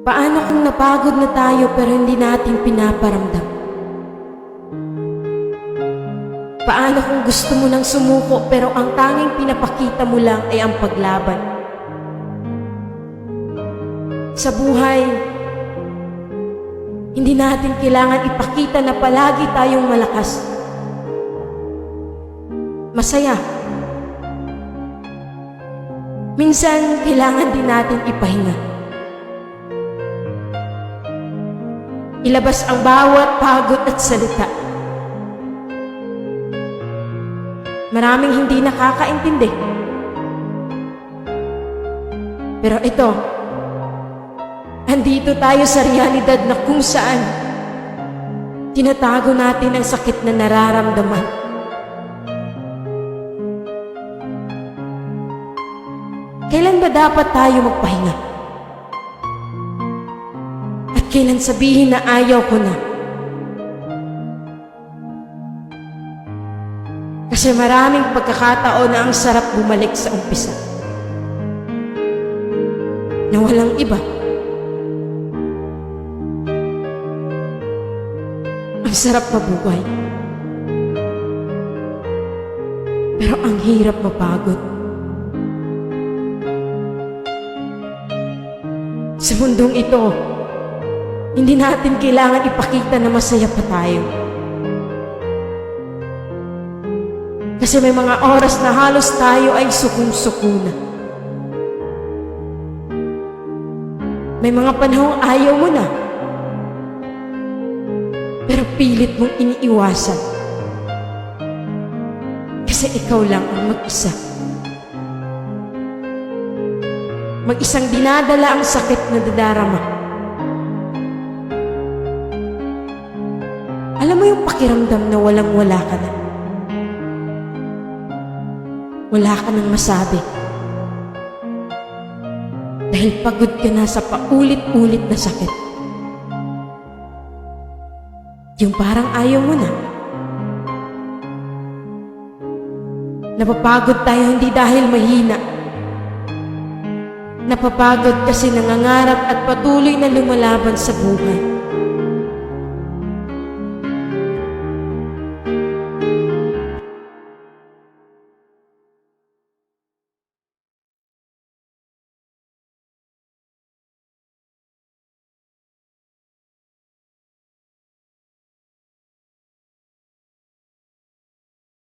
Paano kung napagod na tayo pero hindi natin pinaparamdam? Paano kung gusto mo nang sumuko pero ang tanging pinapakita mo lang ay ang paglaban? Sa buhay, hindi natin kailangan ipakita na palagi tayong malakas, masaya. Minsan, kailangan din natin ipahinga. Ilabas ang bawat pagod at salita. Maraming hindi nakakaintindi. Pero ito, andito tayo sa realidad na kung saan tinatago natin ang sakit na nararamdaman. Kailan ba dapat tayo magpahinga? At kailan sabihin na ayaw ko na? Kasi maraming pagkakataon na ang sarap bumalik sa umpisa. Na walang iba. Ang sarap mabuhay. Pero ang hirap mapagod. Sa mundong ito, hindi natin kailangan ipakita na masaya pa tayo. Kasi may mga oras na halos tayo ay sukong-suko na. May mga panahong ayaw mo na, pero pilit mong iniiwasan. Kasi ikaw lang ang mag-isa. Mag-isang dinadala ang sakit na dadarama. Alam mo yung pakiramdam na walang-wala ka na. Wala ka nang masabi. Dahil pagod ka na sa paulit-ulit na sakit. Yung parang ayaw mo na. Napapagod tayo hindi dahil mahina. Napapagod kasi nangangarap at patuloy na lumalaban sa buhay.